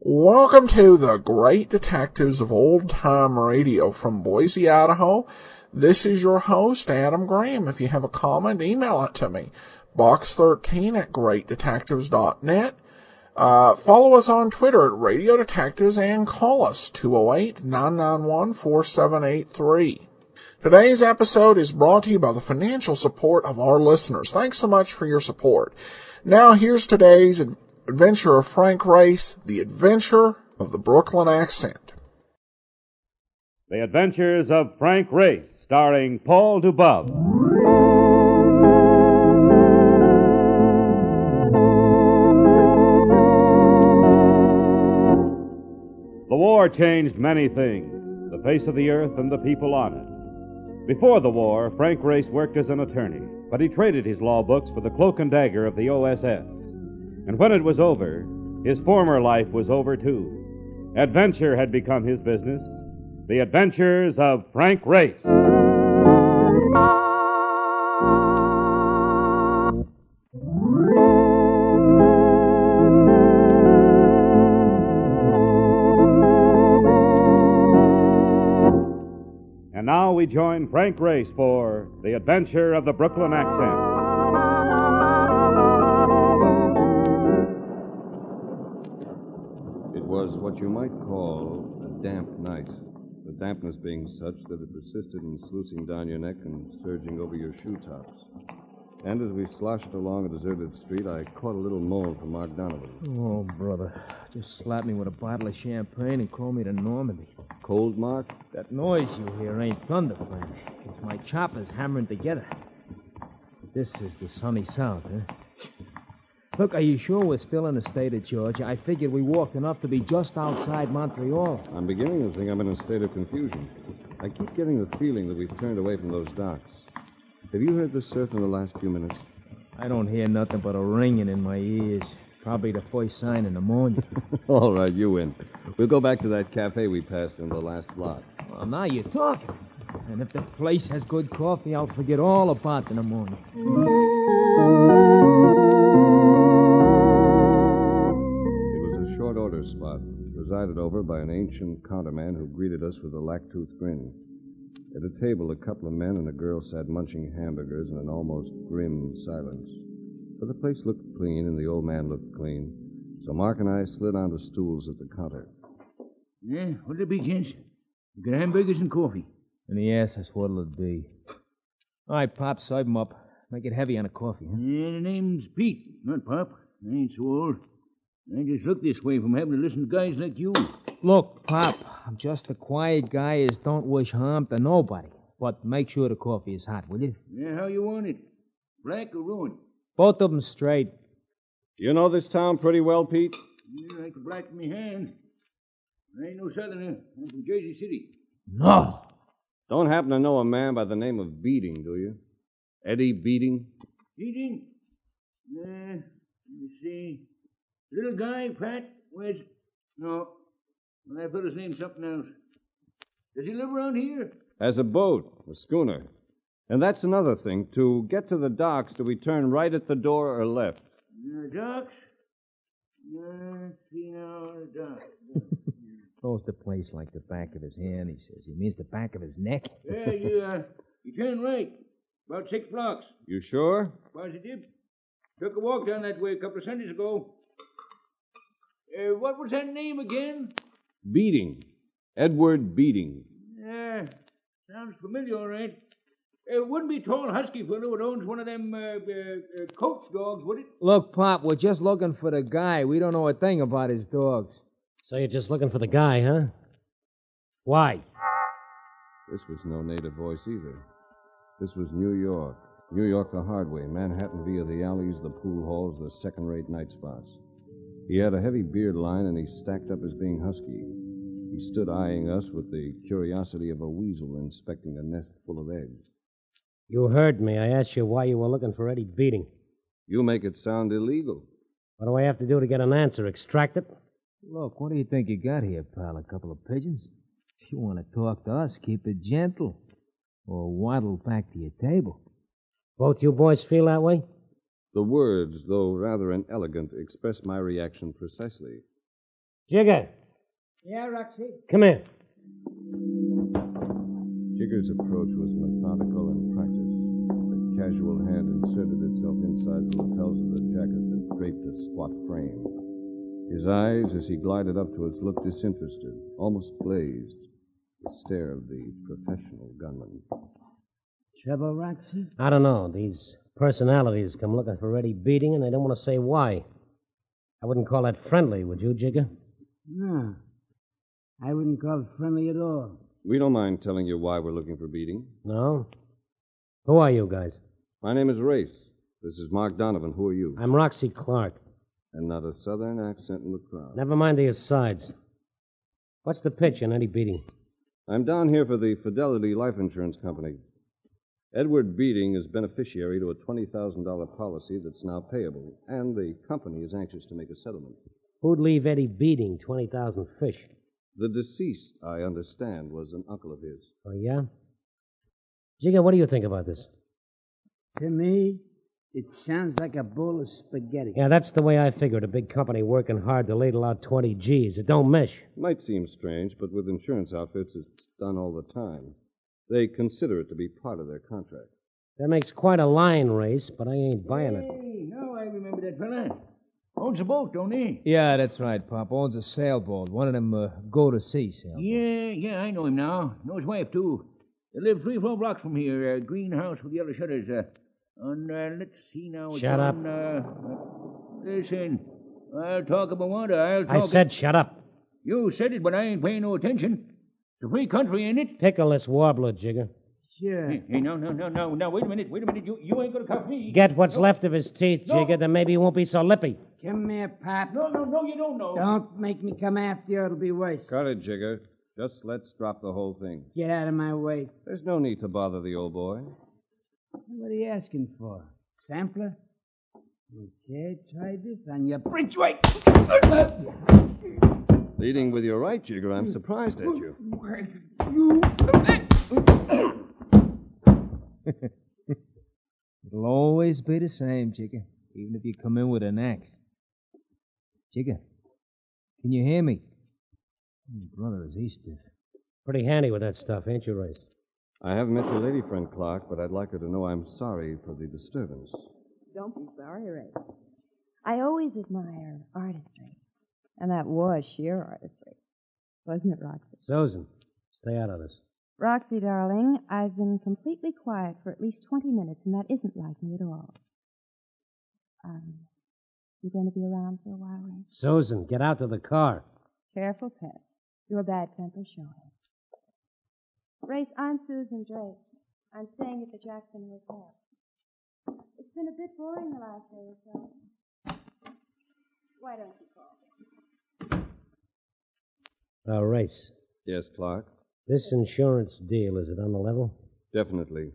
Welcome to the Great Detectives of Old Time Radio from Boise, Idaho. This is your host, Adam Graham. If you have a comment, email it to me, box13@greatdetectives.net. Follow us on Twitter at Radio Detectives and call us 208-991-4783. Today's episode is brought to you by the financial support of our listeners. Thanks so much for your support. Now here's today's adventure of Frank Race, The Adventure of the Brooklyn Accent. The Adventures of Frank Race, starring Paul Dubov. The war changed many things, the face of the earth and the people on it. Before the war, Frank Race worked as an attorney, but he traded his law books for the cloak and dagger of the OSS. And when it was over, his former life was over, too. Adventure had become his business. The Adventures of Frank Race. And now we join Frank Race for The Adventure of the Brooklyn Accent. Was what you might call a damp night, the dampness being such that it persisted in sluicing down your neck and surging over your shoe tops. And as we sloshed along a deserted street, I caught a little moan from Mark Donovan. Oh, brother, just slap me with a bottle of champagne and call me to Normandy. Cold, Mark? That noise you hear ain't thunder, friend. It's my choppers hammering together. This is the sunny south, huh? Look, are you sure we're still in the state of Georgia? I figured we walked enough to be just outside Montreal. I'm beginning to think I'm in a state of confusion. I keep getting the feeling that we've turned away from those docks. Have you heard the surf in the last few minutes? I don't hear nothing but a ringing in my ears. Probably the first sign of pneumonia. All right, you win. We'll go back to that cafe we passed in the last block. Well, now you're talking. And if the place has good coffee, I'll forget all about the pneumonia. Order spot, presided over by an ancient counterman who greeted us with a lack-toothed grin. At a table, a couple of men and a girl sat munching hamburgers in an almost grim silence. But the place looked clean, and the old man looked clean. So Mark and I slid onto stools at the counter. Yeah, what'll it be, gents? We got hamburgers and coffee. And he asked us what'll it be. All right, Pop, serve him up. Make it heavy on the coffee, huh? Yeah, the name's Pete, not Pop. I ain't so old. I just look this way from having to listen to guys like you. Look, Pop, I'm just a quiet guy as don't wish harm to nobody. But make sure the coffee is hot, will you? Yeah, how you want it? Black or ruined? Both of them straight. You know this town pretty well, Pete? Yeah, like a black in me hand. I ain't no southerner. I'm from Jersey City. No. Don't happen to know a man by the name of Beating, do you? Eddie Beating? Beating? Let me see. Little guy, Pat? Where's... No. Well, that fellow's name's something else. Does he live around here? Has a boat, a schooner. And that's another thing. To get to the docks, do we turn right at the door or left? Docks? Let's see now, docks. Knows the place like the back of his hand, he says. He means the back of his neck. Yeah, you turn right. About 6 blocks. You sure? Positive. Took a walk down that way a couple of Sundays ago. What was that name again? Beating. Edward Beating. Yeah, sounds familiar, all right. It wouldn't be tall, husky fellow that owns one of them coach dogs, would it? Look, Pop, we're just looking for the guy. We don't know a thing about his dogs. So you're just looking for the guy, huh? Why? This was no native voice either. This was New York. New York the hard way. Manhattan via the alleys, the pool halls, the second-rate night spots. He had a heavy beard line, and he stacked up as being husky. He stood eyeing us with the curiosity of a weasel inspecting a nest full of eggs. You heard me. I asked you why you were looking for Eddie Beating. You make it sound illegal. What do I have to do to get an answer? Extract it? Look, what do you think you got here, pal? A couple of pigeons? If you want to talk to us, keep it gentle. Or waddle back to your table. Both you boys feel that way? The words, though rather inelegant, express my reaction precisely. Jigger, Yeah, Roxy? come here. Jigger's approach was methodical and practiced. A casual hand inserted itself inside the lapels of the jacket that draped a squat frame. His eyes, as he glided up to us, looked disinterested, almost glazed. The stare of the professional gunman. Trouble, Roxy? I don't know. These personalities come looking for Eddie Beating, and they don't want to say why. I wouldn't call that friendly, would you, Jigger? No. I wouldn't call it friendly at all. We don't mind telling you why we're looking for Beating. No? Who are you guys? My name is Race. This is Mark Donovan. Who are you? I'm Roxy Clark. And not a southern accent in the crowd. Never mind the asides. What's the pitch on Eddie Beating? I'm down here for the Fidelity Life Insurance Company. Edward Beating is beneficiary to a $20,000 policy that's now payable, and the company is anxious to make a settlement. Who'd leave Eddie Beating 20,000 fish? The deceased, I understand, was an uncle of his. Oh, yeah? Jigger, what do you think about this? To me, it sounds like a bowl of spaghetti. Yeah, that's the way I figured. A big company working hard to ladle out 20 G's. It don't mesh. Might seem strange, but with insurance outfits, it's done all the time. They consider it to be part of their contract. That makes quite a line race, but I ain't buying it. Hey, now I remember that fella. Owns a boat, don't he? Yeah, that's right, Pop. Owns a sailboat. One of them go-to-sea sailboats. Yeah, I know him now. Know his wife, too. They live 3-4 blocks from here. Greenhouse with yellow shutters. Let's see now. It's Shut up. Listen, I'll talk about water. I'll talk... I said shut up. You said it, but I ain't paying no attention. It's a free country, ain't it? Pickle this warbler, Jigger. Sure. Hey, no. Wait a minute. You ain't gonna cuff me. Get what's left of his teeth, Jigger, then maybe he won't be so lippy. Come here, Pop. No, you don't know. Don't make me come after you. It'll be worse. Cut it, Jigger. Just let's drop the whole thing. Get out of my way. There's no need to bother the old boy. What are you asking for? Sampler? Okay, try this on your bridgeway. Leading with your right, Jigger, I'm surprised at you. It'll always be the same, Jigger, even if you come in with an axe. Jigger, can you hear me? Brother, is he stiff? Pretty handy with that stuff, ain't you, Race? I haven't met your lady friend, Clark, but I'd like her to know I'm sorry for the disturbance. Don't be sorry, Ray. I always admire artistry. And that was sheer artistry. Wasn't it, Roxy? Susan, stay out of this. Roxy, darling, I've been completely quiet for at least 20 minutes, and that isn't like me at all. You going to be around for a while, Ray? Susan, get out to the car. Careful, pet. Your bad temper's showing. Race, I'm Susan Drake. I'm staying at the Jackson Hotel. It's been a bit boring the last day or so. Why don't you call? Race. Yes, Clark? This insurance deal, is it on the level? Definitely.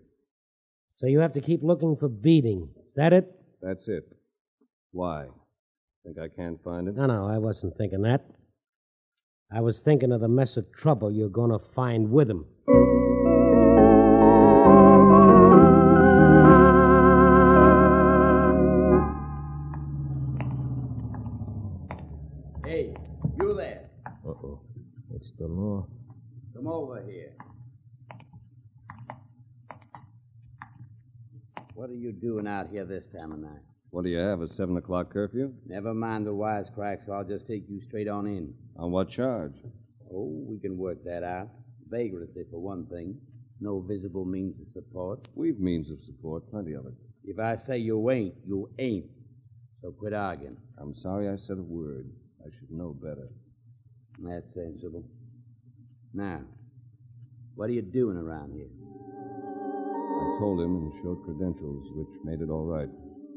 So you have to keep looking for Beating. Is that it? That's it. Why? Think I can't find it? No, I wasn't thinking that. I was thinking of the mess of trouble you're going to find with him. Hey, you there. Uh-oh. It's the law. Come over here. What are you doing out here this time of night? What do you have, a 7 o'clock curfew? Never mind the wisecracks. I'll just take you straight on in. On what charge? Oh, we can work that out. Vagrancy, for one thing. No visible means of support. We've means of support, plenty of it. If I say you ain't, you ain't. So quit arguing. I'm sorry I said a word. I should know better. That's sensible. Now, what are you doing around here? I told him and showed credentials, which made it all right.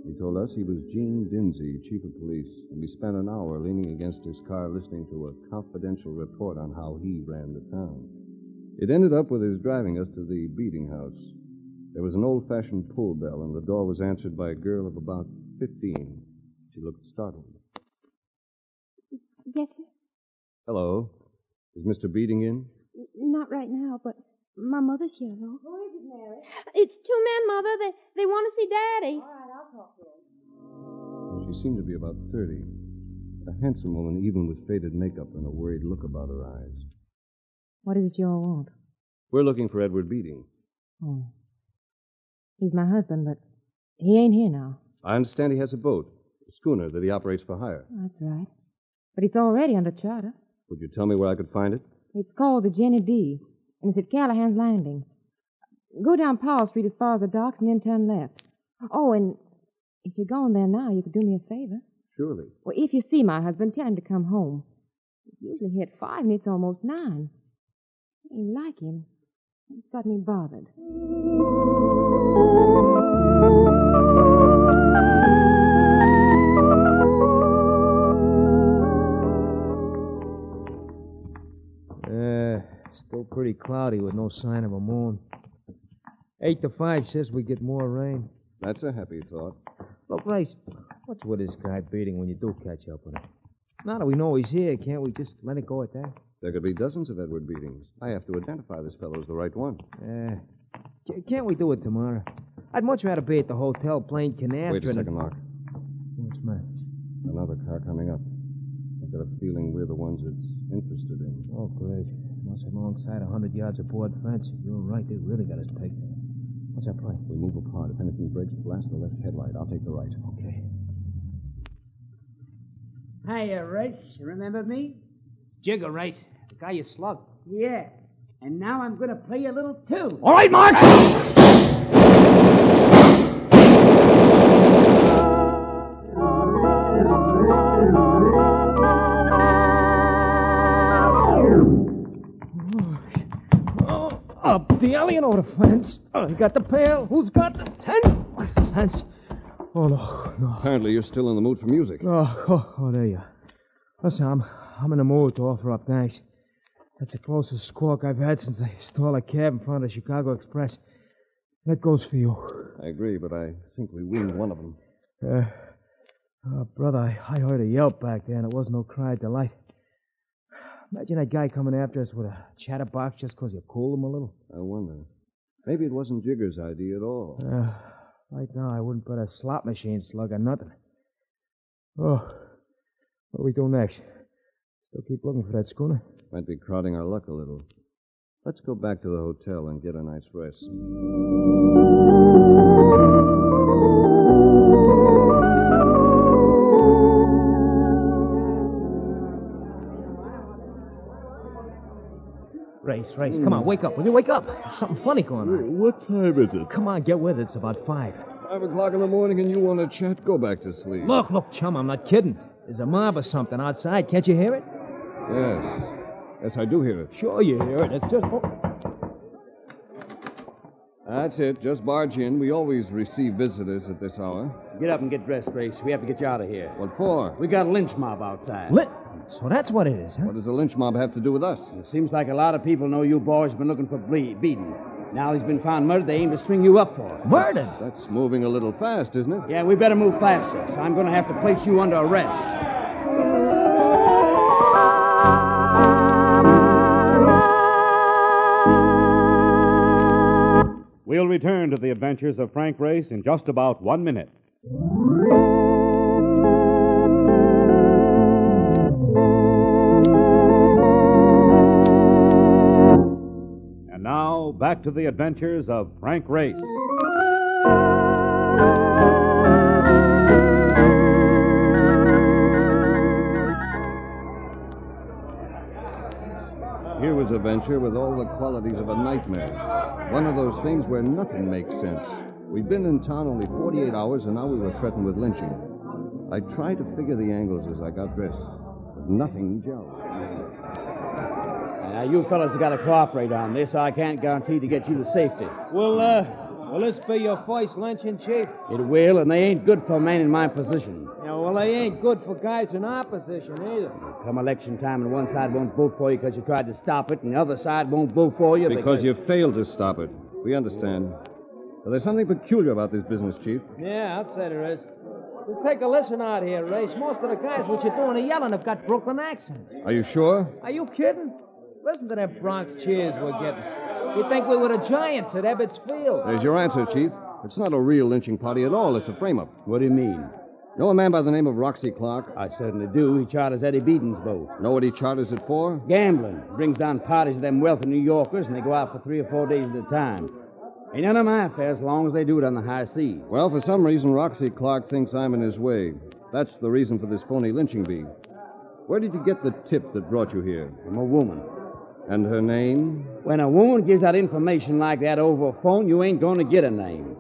He told us he was Gene Dinsey, chief of police, and we spent an hour leaning against his car listening to a confidential report on how he ran the town. It ended up with his driving us to the beating house. There was an old-fashioned pull bell, and the door was answered by a girl of about 15. She looked startled. Yes, sir? Hello. Is Mr. Beating in? Not right now, but my mother's here, though. Who is it, Mary? It's two men, Mother. They want to see Daddy. All right, I'll talk to him. She seemed to be about 30. A handsome woman, even with faded makeup and a worried look about her eyes. What is it you all want? We're looking for Edward Beating. Oh. He's my husband, but he ain't here now. I understand he has a boat, a schooner that he operates for hire. That's right. But it's already under charter. Would you tell me where I could find it? It's called the Jenny D, and it's at Callahan's Landing. Go down Powell Street as far as the docks and then turn left. Oh, and if you're going there now, you could do me a favor. Surely. Well, if you see my husband, tell him to come home. He's usually here at 5 and it's almost 9. I ain't like him. It's got me bothered. Still pretty cloudy with no sign of a moon. 8 to 5 says we get more rain. That's a happy thought. Look, Rice, what's with this guy Beating when you do catch up with him? Now that we know he's here, can't we just let it go at that? There could be dozens of Edward Beatings. I have to identify this fellow as the right one. Can't we do it tomorrow? I'd much rather be at the hotel playing canasta. Wait a second, Mark. What's the matter? Another car coming up. I've got a feeling we're the ones it's interested in. Oh, great. Must have alongside 100 yards of board fence. You're right, they really got us pegged. What's our plan? We move apart. If anything breaks, blast the left headlight. I'll take the right. Okay. Hiya, Rice. You remember me? It's Jigger, right? The guy you slugged. Yeah. And now I'm going to play a little tune. All right, Mark! Up the alley and over the fence. Oh, you got the pail. Who's got the 10 cents? Oh, no. Apparently you're still in the mood for music. Oh, there you are. Listen, I'm in the mood to offer up thanks. That's the closest squawk I've had since I stole a cab in front of the Chicago Express. That goes for you. I agree, but I think we winged one of them. Brother, I heard a yelp back there, and it wasn't no cry of delight. Imagine that guy coming after us with a chatterbox just because you cooled him a little. I wonder. Maybe it wasn't Jigger's idea at all. Right now, I wouldn't bet a slot machine slug or nothing. Oh, what do we do next? Still keep looking for that schooner? Might be crowding our luck a little. Let's go back to the hotel and get a night's rest. Race, come on, wake up. Will you wake up? There's something funny going on. What time is it? Come on, get with it. It's about 5. 5 o'clock in the morning and you want to chat? Go back to sleep. Look, chum, I'm not kidding. There's a mob or something outside. Can't you hear it? Yes, I do hear it. Sure you hear it. It's just... That's it. Just barge in. We always receive visitors at this hour. Get up and get dressed, Grace. We have to get you out of here. What for? We got a lynch mob outside. So that's what it is, huh? What does a lynch mob have to do with us? It seems like a lot of people know you boys have been looking for Beating. Now he's been found murdered. They aim to string you up for it. Murdered? That's moving a little fast, isn't it? Yeah, we better move faster. So I'm going to have to place you under arrest. We'll return to the adventures of Frank Race in just about 1 minute. And now, back to the adventures of Frank Race. Here was a venture with all the qualities of a nightmare. One of those things where nothing makes sense. We'd been in town only 48 hours, and now we were threatened with lynching. I tried to figure the angles as I got dressed, but nothing gelled. Now, you fellas have got to cooperate on this. I can't guarantee to get you to safety. Well, Will this be your first lynching, Chief? It will, and they ain't good for a man in my position. Yeah, well, they ain't good for guys in our position either. Come election time, and one side won't vote for you because you tried to stop it, and the other side won't vote for you Because you failed to stop it. We understand. But there's something peculiar about this business, Chief. Yeah, I'll say there is. Well, take a listen out here, Race. Most of the guys what you're doing the yelling have got Brooklyn accents. Are you sure? Are you kidding? Listen to them Bronx cheers we're getting. You'd think we were the Giants at Ebbets Field. There's your answer, Chief. It's not a real lynching party at all. It's a frame-up. What do you mean? Know a man by the name of Roxy Clark? I certainly do. He charters Eddie Beaton's boat. Know what he charters it for? Gambling. Brings down parties of them wealthy New Yorkers, and they go out for 3 or 4 days at a time. Ain't none of my affair as long as they do it on the high seas. Well, for some reason, Roxy Clark thinks I'm in his way. That's the reason for this phony lynching bee. Where did you get the tip that brought you here? I'm a woman. And her name? When a woman gives out information like that over a phone, you ain't going to get a name.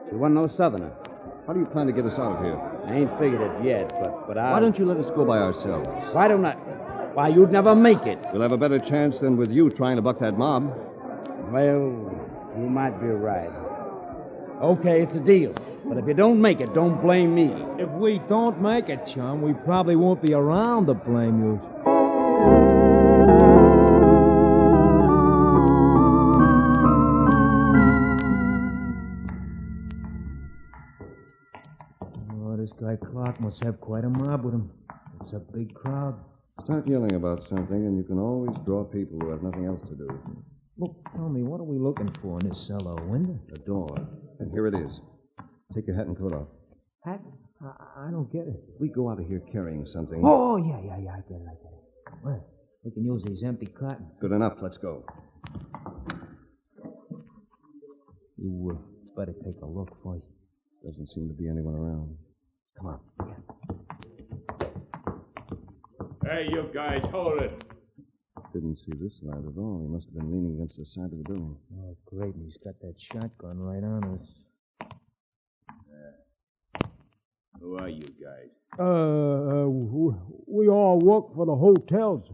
She wasn't no Southerner. How do you plan to get us out of here? I ain't figured it yet, but I... Why don't you let us go by ourselves? Why don't I... Why, you'd never make it. We'll have a better chance than with you trying to buck that mob. Well, you might be right. Okay, it's a deal. But if you don't make it, don't blame me. If we don't make it, chum, we probably won't be around to blame you. Oh, this guy Clark must have quite a mob with him. It's a big crowd. Start yelling about something, and you can always draw people who have nothing else to do. Look, tell me, what are we looking for in this cellar window? A door. And here it is. Take your hat and coat off. Hat? I don't get it. We go out of here carrying something. Oh, yeah, I get it. Well, we can use these empty cartons. Good enough. Let's go. You better take a look first. Doesn't seem to be anyone around. Come on. Hey, you guys, hold it. Didn't see this lad at all. He must have been leaning against the side of the building. Oh, great. And he's got that shotgun right on us. Who are you guys? We all work for the hotels.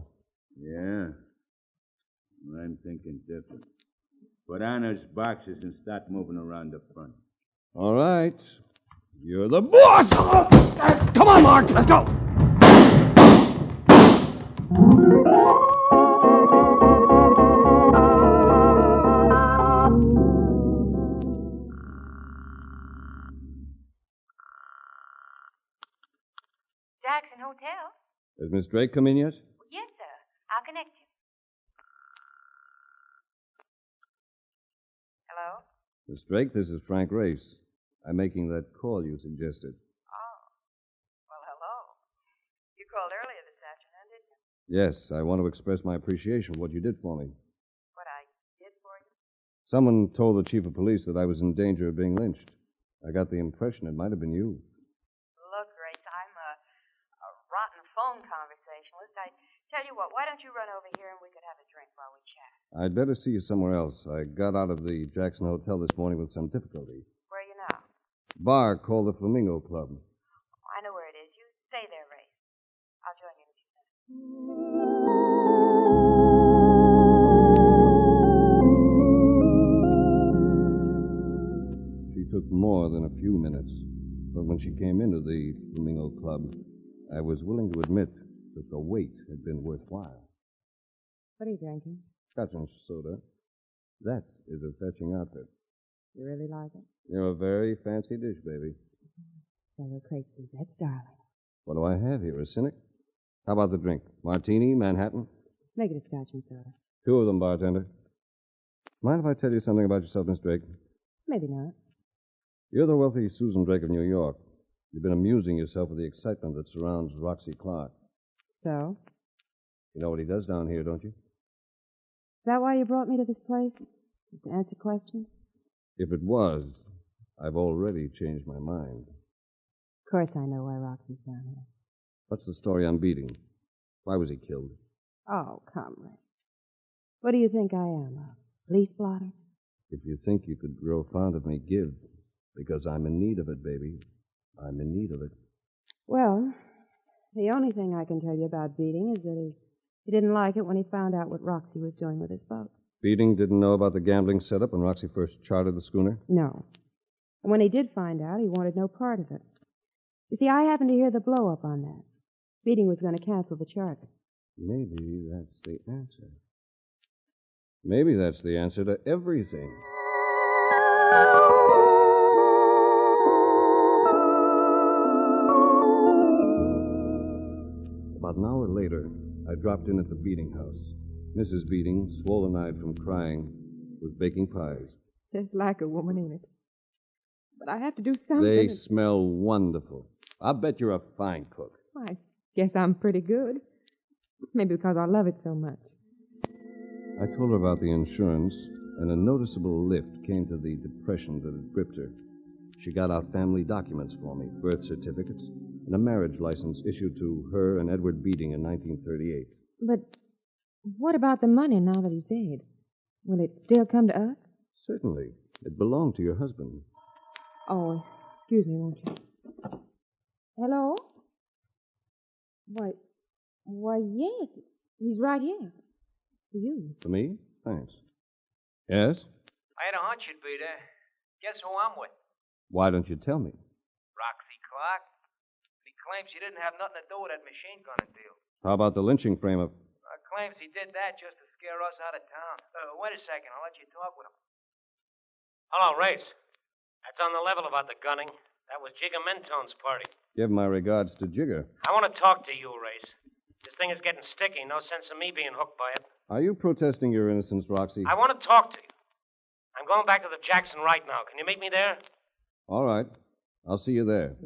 Yeah? Well, I'm thinking different. Put on those boxes and start moving around the front. All right. You're the boss! Come on, Mark. Let's go. Jackson Hotel? Has Miss Drake come in yet? Yes, sir. I'll connect you. Hello? Miss Drake, this is Frank Race. I'm making that call you suggested. Oh. Well, hello. You called earlier this afternoon, didn't you? Yes, I want to express my appreciation for what you did for me. What I did for you? Someone told the chief of police that I was in danger of being lynched. I got the impression it might have been you. Look, Grace, I'm a rotten phone conversationalist. I tell you what, why don't you run over here and we could have a drink while we chat? I'd better see you somewhere else. I got out of the Jackson Hotel this morning with some difficulty. Where are you now? Bar called the Flamingo Club. I know where it is. You stay there, Ray. I'll join you in a few minutes. She took more than a few minutes. But when she came into the Flamingo Club, I was willing to admit that the wait had been worthwhile. What are you drinking? Scotch and soda. That is a fetching outfit. You really like it? You're a very fancy dish, baby. Fellow Crazy, that's darling. What do I have here, a cynic? How about the drink? Martini, Manhattan? Make it a Scotch and soda. 2 of them, bartender. Mind if I tell you something about yourself, Miss Drake? Maybe not. You're the wealthy Susan Drake of New York. You've been amusing yourself with the excitement that surrounds Roxy Clark. So? You know what he does down here, don't you? Is that why you brought me to this place? To answer questions? If it was, I've already changed my mind. Of course I know why Roxy's down here. What's the story I'm beating? Why was he killed? Oh, come, Ray. What do you think I am, a police blotter? If you think you could grow fond of me, give. Because I'm in need of it, baby. I'm in need of it. Well, the only thing I can tell you about beating is that he didn't like it when he found out what Roxy was doing with his boat. Beating didn't know about the gambling setup when Roxy first chartered the schooner? No. And when he did find out, he wanted no part of it. You see, I happened to hear the blow-up on that. Beating was going to cancel the charter. Maybe that's the answer. Maybe that's the answer to everything. About an hour later, I dropped in at the Beating house. Mrs. Beating, swollen-eyed from crying, was baking pies. Just like a woman, ain't it? But I have to do something. They smell wonderful. I'll bet you're a fine cook. I guess I'm pretty good. Maybe because I love it so much. I told her about the insurance, and a noticeable lift came to the depression that had gripped her. She got out family documents for me, birth certificates, and a marriage license issued to her and Edward Beating in 1938. But what about the money now that he's dead? Will it still come to us? Certainly. It belonged to your husband. Oh, excuse me, won't you? Hello? Why, yes. He's right here. For you. For me? Thanks. Yes? I had a hunch you'd be there. Guess who I'm with? Why don't you tell me? Roxy Clark. He claims she didn't have nothing to do with that machine gunning deal. How about the lynching frame-up? Claims he did that just to scare us out of town. Wait a second. I'll let you talk with him. Hello, Race. That's on the level about the gunning. That was Jigger Mentone's party. Give my regards to Jigger. I want to talk to you, Race. This thing is getting sticky. No sense in me being hooked by it. Are you protesting your innocence, Roxy? I want to talk to you. I'm going back to the Jackson right now. Can you meet me there? All right. I'll see you there.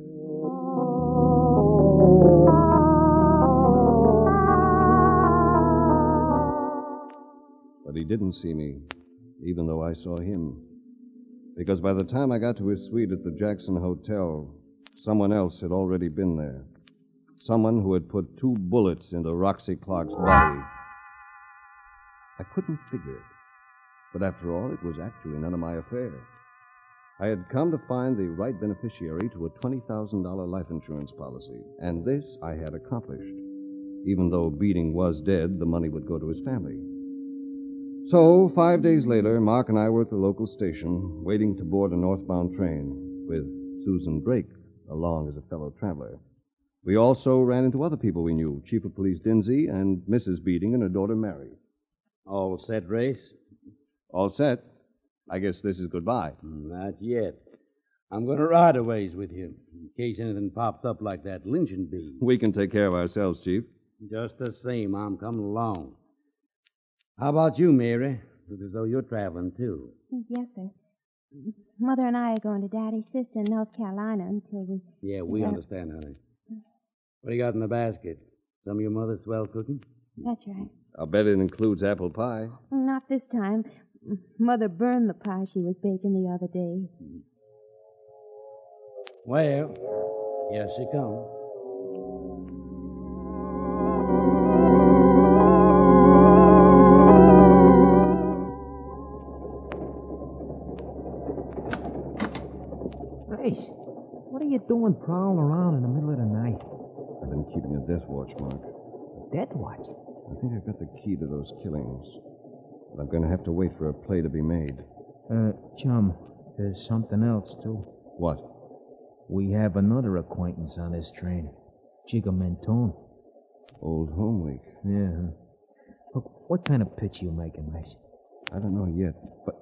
But he didn't see me, even though I saw him. Because by the time I got to his suite at the Jackson Hotel, someone else had already been there. Someone who had put 2 bullets into Roxy Clark's body. I couldn't figure it. But after all, it was actually none of my affair. I had come to find the right beneficiary to a $20,000 life insurance policy, and this I had accomplished. Even though Beating was dead, the money would go to his family. So, 5 days later, Mark and I were at the local station, waiting to board a northbound train, with Susan Drake along as a fellow traveler. We also ran into other people we knew, Chief of Police Dinsey and Mrs. Beating and her daughter Mary. All set, Race? All set. I guess this is goodbye. Not yet. I'm going to ride a ways with you, in case anything pops up like that lynching bee. We can take care of ourselves, Chief. Just the same, I'm coming along. How about you, Mary? Looks as though you're traveling, too. Yes, sir. Mother and I are going to Daddy's sister in North Carolina until we... Yeah, we understand, honey. What do you got in the basket? Some of your mother's swell cooking? That's right. I'll bet it includes apple pie. Not this time. Mother burned the pie she was baking the other day. Well, here she comes. Race, what are you doing prowling around in the middle of the night? I've been keeping a death watch, Mark. Death watch? I think I've got the key to those killings. But I'm going to have to wait for a play to be made. Chum, there's something else, too. What? We have another acquaintance on this train. Jigger Mentone. Old Home Week. Yeah. Look, what kind of pitch you making, Race? I don't know yet, but...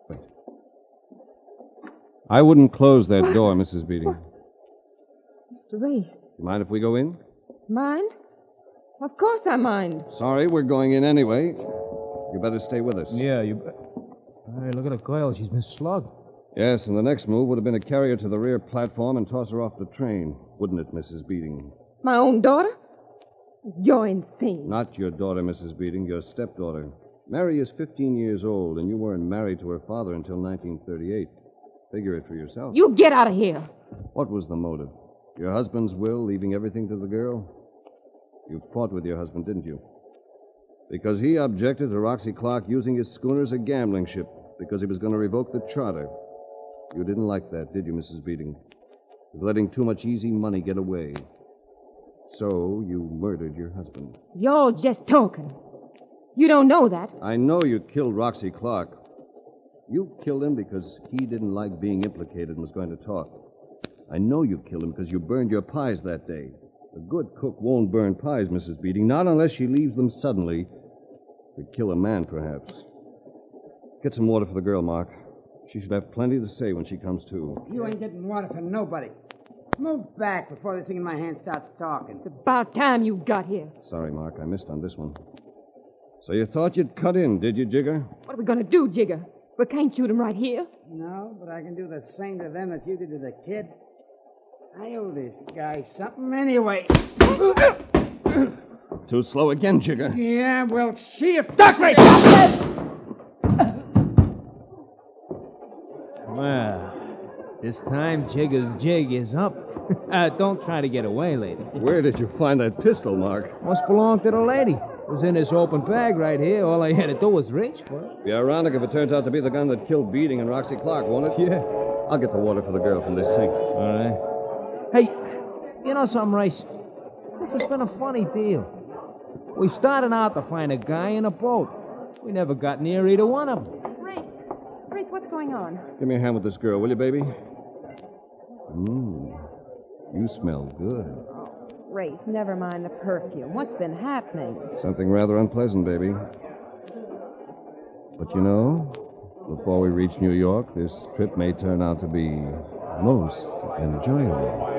Wait. I wouldn't close that door, Mrs. Beating. Mr. Race. You mind if we go in? Mind? Of course I mind. Sorry, we're going in anyway. You better stay with us. Yeah, you bet. Hey, look at the girl. She's been slugged. Yes, and the next move would have been to carry her to the rear platform and toss her off the train. Wouldn't it, Mrs. Beating? My own daughter? You're insane. Not your daughter, Mrs. Beating, your stepdaughter. Mary is 15 years old, and you weren't married to her father until 1938. Figure it for yourself. You get out of here. What was the motive? Your husband's will, leaving everything to the girl? You fought with your husband, didn't you? Because he objected to Roxy Clark using his schooner as a gambling ship, because he was going to revoke the charter. You didn't like that, did you, Mrs. Beating? It was letting too much easy money get away. So you murdered your husband. You're just talking. You don't know that. I know you killed Roxy Clark. You killed him because he didn't like being implicated and was going to talk. I know you killed him because you burned your pies that day. A good cook won't burn pies, Mrs. Beating, not unless she leaves them suddenly to kill a man, perhaps. Get some water for the girl, Mark. She should have plenty to say when she comes to. You ain't getting water for nobody. Move back before this thing in my hand starts talking. It's about time you got here. Sorry, Mark, I missed on this one. So you thought you'd cut in, did you, Jigger? What are we going to do, Jigger? We can't shoot him right here. No, but I can do the same to them that you did to the kid. I owe this guy something anyway. Too slow again, Jigger. Yeah, well, see if... Duck right! Well, this time Jigger's jig is up. Don't try to get away, lady. Where did you find that pistol, Mark? Must belong to the lady. It was in this open bag right here. All I had to do was reach for it. Be ironic if it turns out to be the gun that killed Beating and Roxy Clark, won't it? Yeah. I'll get the water for the girl from this sink. All right. Hey, you know something, Race? This has been a funny deal. We started out to find a guy in a boat. We never got near either one of them. Race, what's going on? Give me a hand with this girl, will you, baby? You smell good. Race, never mind the perfume. What's been happening? Something rather unpleasant, baby. But you know, before we reach New York, this trip may turn out to be most enjoyable.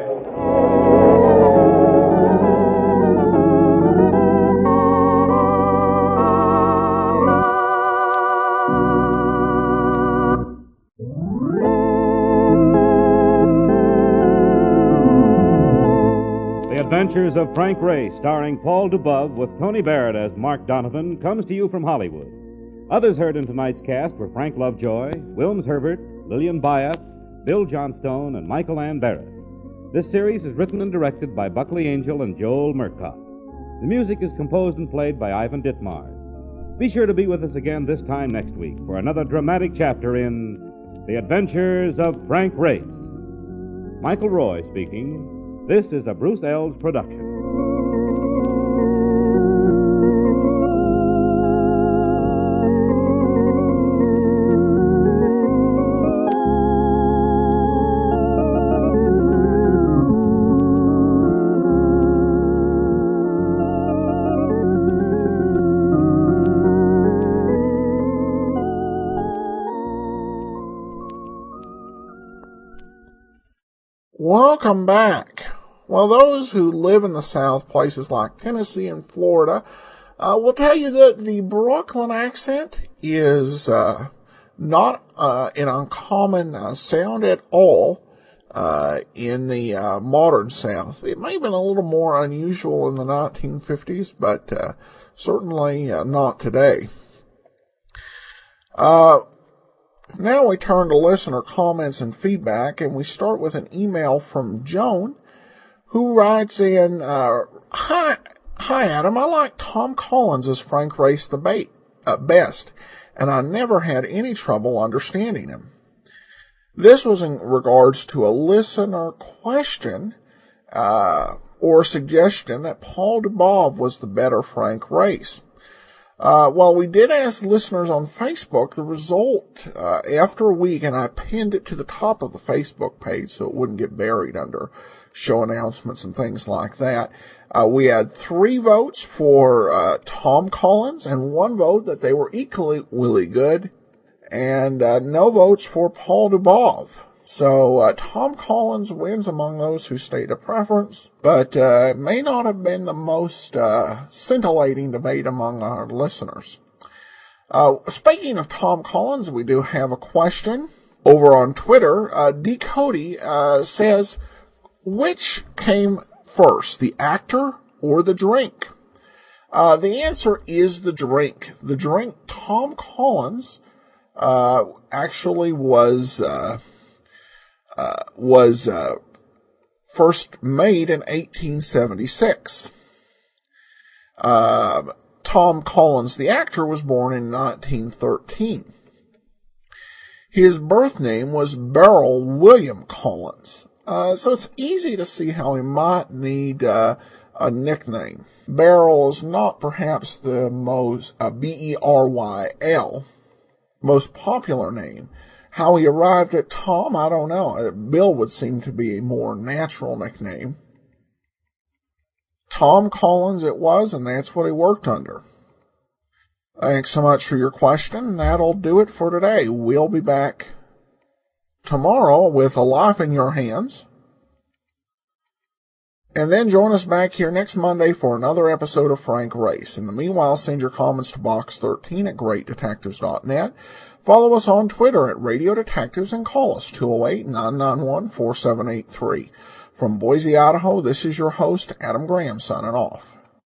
Adventures of Frank Ray, starring Paul Dubove with Tony Barrett as Mark Donovan, comes to you from Hollywood. Others heard in tonight's cast were Frank Lovejoy, Wilms Herbert, Lillian Byatt, Bill Johnstone, and Michael Ann Barrett. This series is written and directed by Buckley Angel and Joel Murkoff. The music is composed and played by Ivan Ditmars. Be sure to be with us again this time next week for another dramatic chapter in The Adventures of Frank Race. Michael Roy speaking. This is a Bruce Ells production. Welcome back. Well, those who live in the South, places like Tennessee and Florida, will tell you that the Brooklyn accent is not an uncommon sound at all in the modern South. It may have been a little more unusual in the 1950s, but certainly not today. Now we turn to listener comments and feedback, and we start with an email from Joan, who writes in, Hi, Adam. I like Tom Collins as Frank Race the best, and I never had any trouble understanding him. This was in regards to a listener question or suggestion that Paul Dubove was the better Frank Race. Well, we did ask listeners on Facebook the result after a week, and I pinned it to the top of the Facebook page so it wouldn't get buried under show announcements and things like that. We had 3 votes for Tom Collins and 1 vote that they were equally good, and no votes for Paul Dubove. So Tom Collins wins among those who state a preference, but may not have been the most scintillating debate among our listeners. Speaking of Tom Collins, we do have a question over on Twitter. D. Cody says, which came first, the actor or the drink? The answer is the drink. The drink, Tom Collins, actually was first made in 1876. Tom Collins, the actor, was born in 1913. His birth name was Beryl William Collins. So it's easy to see how he might need a a nickname. Beryl is not perhaps the most, B-E-R-Y-L, most popular name. How he arrived at Tom, I don't know. Bill would seem to be a more natural nickname. Tom Collins it was, and that's what he worked under. Thanks so much for your question. That'll do it for today. We'll be back tomorrow with A Life in Your Hands. And then join us back here next Monday for another episode of Frank Race. In the meanwhile, send your comments to box13 at greatdetectives.net. Follow us on Twitter at Radio Detectives and call us 208-991-4783. From Boise, Idaho, this is your host, Adam Graham, signing off.